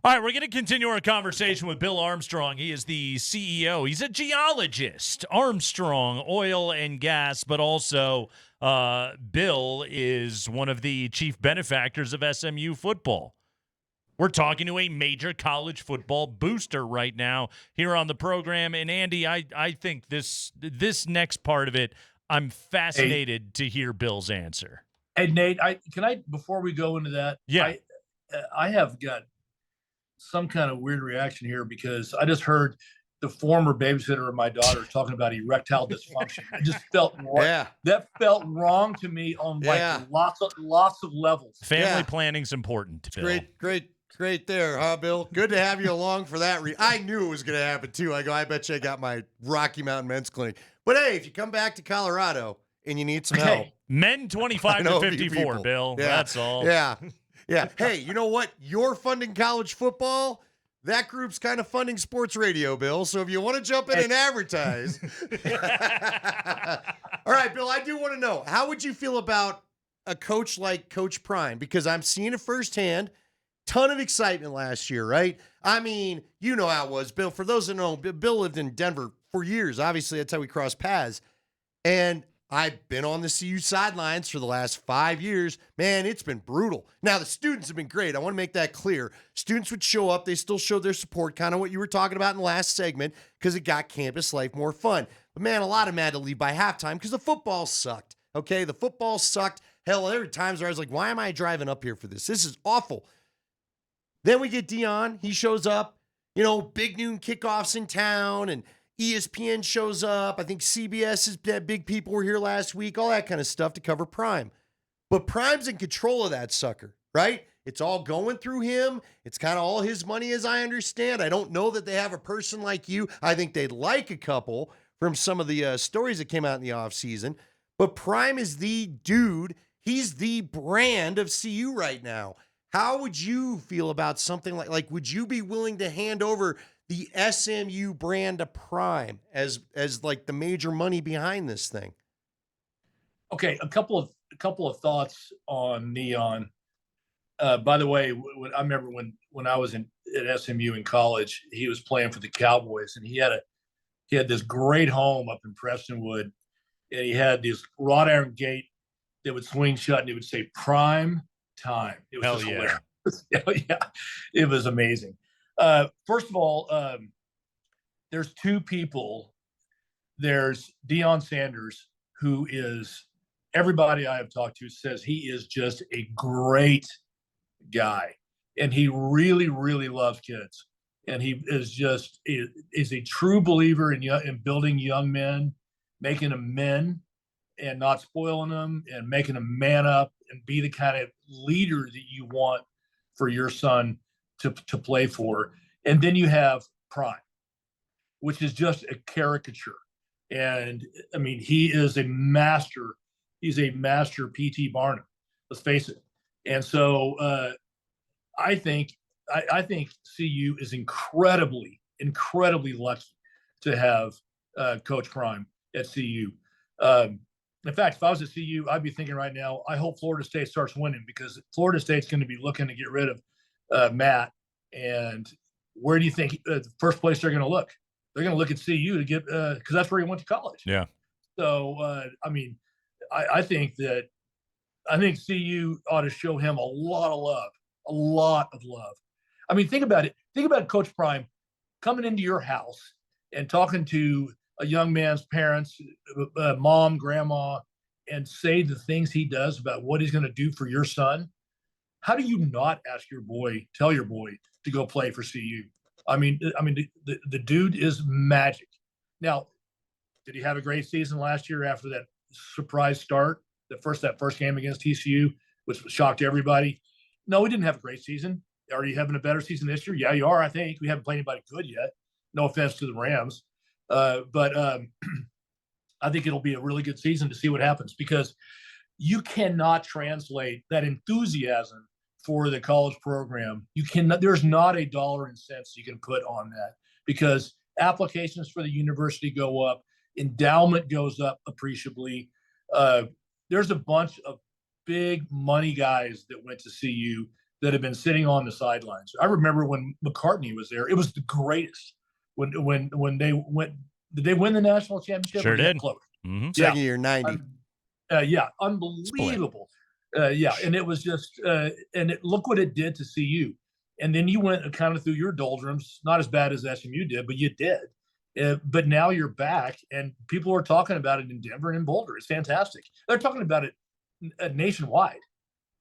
All right, we're going to continue our conversation with Bill Armstrong. He is the CEO. He's a geologist, Armstrong Oil and Gas, but also Bill is one of the chief benefactors of SMU football. We're talking to a major college football booster right now here on the program. And, Andy, I think this next part of it, I'm fascinated to hear Bill's answer. Hey, Nate, before we go into that, yeah, I have got some kind of weird reaction here because I just heard the former babysitter of my daughter talking about erectile dysfunction. It just felt wrong. Yeah. That felt wrong to me on lots of levels. Family planning's important, Bill. Great there, huh, Bill? Good to have you along for that. I knew it was going to happen, too. I bet you I got my Rocky Mountain Men's Clinic. But, hey, if you come back to Colorado and you need some help. Men 25 to 54, Bill. Yeah. That's all. Yeah. Hey, you know what? You're funding college football. That group's kind of funding sports radio, Bill. So if you want to jump in and advertise. All right, Bill, I do want to know, how would you feel about a coach like Coach Prime? Because I'm seeing it firsthand. Ton of excitement last year, right? I mean, you know how it was, Bill. For those that know, Bill lived in Denver for years. Obviously, that's how we crossed paths. And I've been on the CU sidelines for the last 5 years. Man, it's been brutal. Now, the students have been great. I want to make that clear. Students would show up. They still showed their support, kind of what you were talking about in the last segment, because it got campus life more fun. But, man, a lot of them had to leave by halftime because the football sucked, okay? The football sucked. Hell, there were times where I was like, why am I driving up here for this? This is awful. Then we get Dion. He shows up, big noon kickoffs in town, and ESPN shows up. I think CBS's big people were here last week, all that kind of stuff to cover Prime. But Prime's in control of that sucker, right? It's all going through him. It's kind of all his money, as I understand. I don't know that they have a person like you. I think they'd like a couple from some of the stories that came out in the offseason. But Prime is the dude. He's the brand of CU right now. How would you feel about something like would you be willing to hand over the SMU brand to Prime as like the major money behind this thing? Okay, a couple of thoughts on Neon. By the way, I remember when I was at SMU in college, he was playing for the Cowboys, and he had this great home up in Prestonwood, and he had this wrought iron gate that would swing shut, and it would say Prime Time. It was hilarious. Yeah, it was amazing. First of all, there's two people. There's Deion Sanders, who is, everybody I have talked to says he is just a great guy, and he really, really loves kids, and he is a true believer in building young men, making them men, and not spoiling them, and making them man up and be the kind of leader that you want for your son to play for. And then you have Prime, which is just a caricature. And I mean, he is a master. He's a master P.T. Barnum. Let's face it. And so I think CU is incredibly lucky to have Coach Prime at CU. In fact, if I was at CU, I'd be thinking right now, I hope Florida State starts winning, because Florida State's going to be looking to get rid of Matt. And where do you think the first place they're going to look? They're going to look at CU to get because that's where he went to college. Yeah. So I mean, I think CU ought to show him a lot of love. I mean, think about it. Think about Coach Prime coming into your house and talking to a young man's parents, mom, grandma, and say the things he does about what he's going to do for your son. How do you not tell your boy to go play for CU? I mean, the dude is magic. Now, did he have a great season last year after that surprise start? That first game against TCU, which shocked everybody. No, he didn't have a great season. Are you having a better season this year? Yeah, you are. I think we haven't played anybody good yet. No offense to the Rams. But I think it'll be a really good season to see what happens, because you cannot translate that enthusiasm for the college program. There's not a dollar and cents you can put on that, because applications for the university go up, endowment goes up appreciably. There's a bunch of big money guys that went to CU that have been sitting on the sidelines. I remember when McCartney was there; it was the greatest. When they went, did they win the national championship? Sure did. Close. Mm-hmm. Second year, 90. Yeah, unbelievable. Yeah, and it was just, look what it did to CU. And then you went kind of through your doldrums, not as bad as SMU did, but you did. But now you're back, and people are talking about it in Denver and in Boulder. It's fantastic. They're talking about it nationwide.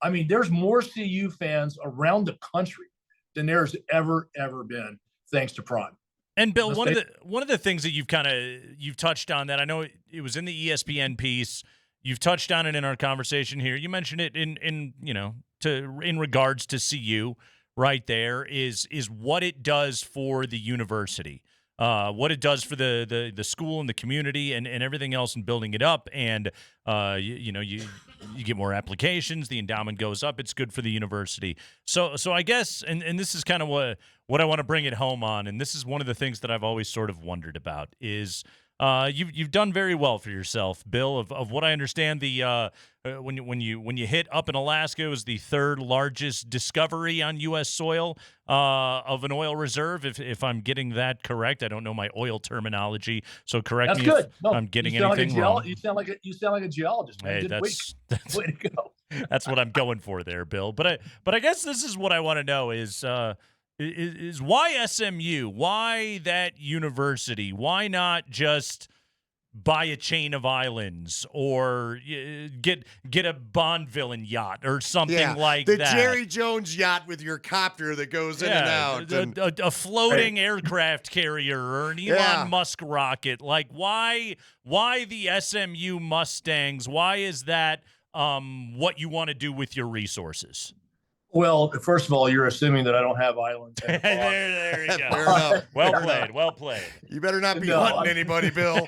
I mean, there's more CU fans around the country than there's ever been, thanks to Prime. And Bill, one of the things that you've touched on that I know it was in the ESPN piece. You've touched on it in our conversation here. You mentioned it in regards to CU right there is what it does for the university, what it does for the school and the community and everything else in building it up. And you get more applications, the endowment goes up. It's good for the university. So I guess, and this is kind of what I want to bring it home on. And this is one of the things that I've always sort of wondered about is you've done very well for yourself, Bill. Of what I understand, the when you hit up in Alaska, it was the third largest discovery on U.S. soil of an oil reserve. If I'm getting that correct, I don't know my oil terminology, so correct me if I'm getting anything wrong. You sound like a geologist, man. Hey, that's way to go. That's what I'm going for there, Bill. But I guess this is what I want to know is why SMU? Why that university? Why not just buy a chain of islands or get a Bond villain yacht or something like that? The Jerry Jones yacht with your copter that goes in and out. A floating aircraft carrier or an Elon Musk rocket. Like, why the SMU Mustangs? Why is that what you want to do with your resources? Well, first of all, you're assuming that I don't have islands. there you go. Fair enough. Well played. You better not be hunting anybody, Bill.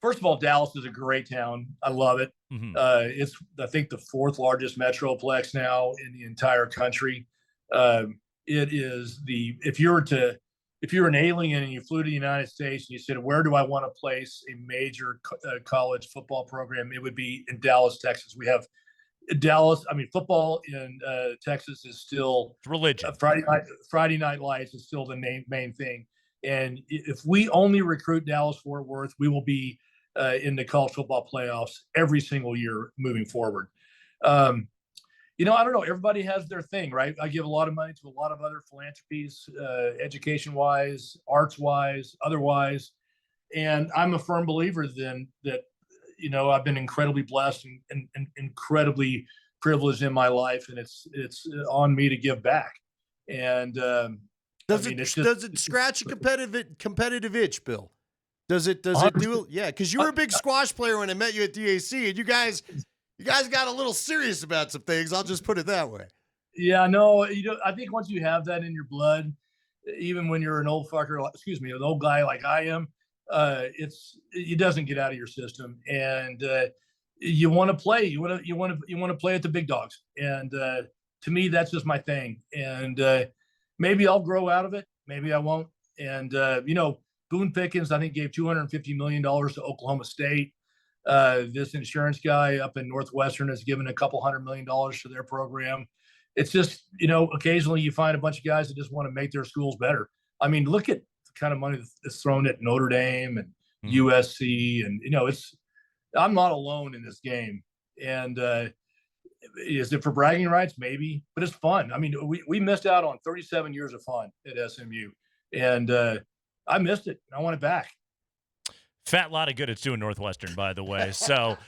First of all, Dallas is a great town. I love it. Mm-hmm. It's, I think, the fourth largest metroplex now in the entire country. It is if you're an alien and you flew to the United States and you said, where do I want to place a major college football program? It would be in Dallas, Texas. We have Dallas. I mean, football in Texas is still religion. Friday Night Lights is still the main thing. And if we only recruit Dallas-Fort Worth, we will be in the college football playoffs every single year moving forward. I don't know. Everybody has their thing, right? I give a lot of money to a lot of other philanthropies, education-wise, arts-wise, otherwise. And I'm a firm believer then that, I've been incredibly blessed and incredibly privileged in my life, and it's on me to give back. And does it scratch a competitive itch, Bill? Does it do? Yeah, because you were a big squash player when I met you at DAC, and you guys got a little serious about some things. I'll just put it that way. Yeah, no, I think once you have that in your blood, even when you're an old fucker, an old guy like I am, it doesn't get out of your system, and you want to play. You want to play at the big dogs, and to me, that's just my thing. And maybe I'll grow out of it, maybe I won't. And Boone Pickens, I think, gave $250 million to Oklahoma State. This insurance guy up in Northwestern has given a couple $100 million to their program. It's just, occasionally you find a bunch of guys that just want to make their schools better. I mean, look at the kind of money that's thrown at Notre Dame and USC. And, I'm not alone in this game. And is it for bragging rights? Maybe, but it's fun. I mean, we missed out on 37 years of fun at SMU. And I missed it. I want it back. Fat lot of good it's doing Northwestern, by the way. So,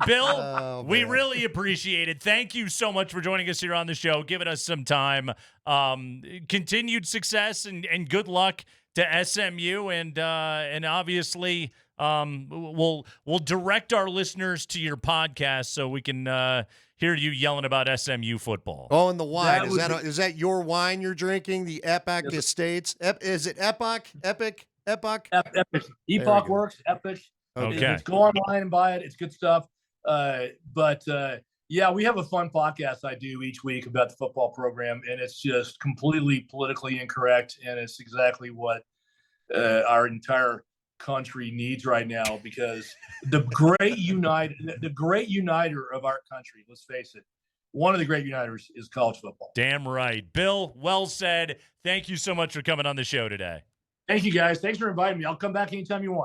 Bill, we really appreciate it. Thank you so much for joining us here on the show, giving us some time. Continued success and good luck to SMU, and obviously we'll direct our listeners to your podcast so we can hear you yelling about SMU football. Oh, and the wine is that your wine you're drinking? The Epoch Estates? Is it Epoch? Epic? Epoch? Epic. Epoch works. Epic. Okay. Go online and buy it. It's good stuff. But we have a fun podcast I do each week about the football program, and it's just completely politically incorrect, and it's exactly what our entire country needs right now, because the great uniter of our country, let's face it, one of the great uniters is college football. Damn right. Bill, well said. Thank you so much for coming on the show today. Thank you, guys. Thanks for inviting me. I'll come back anytime you want.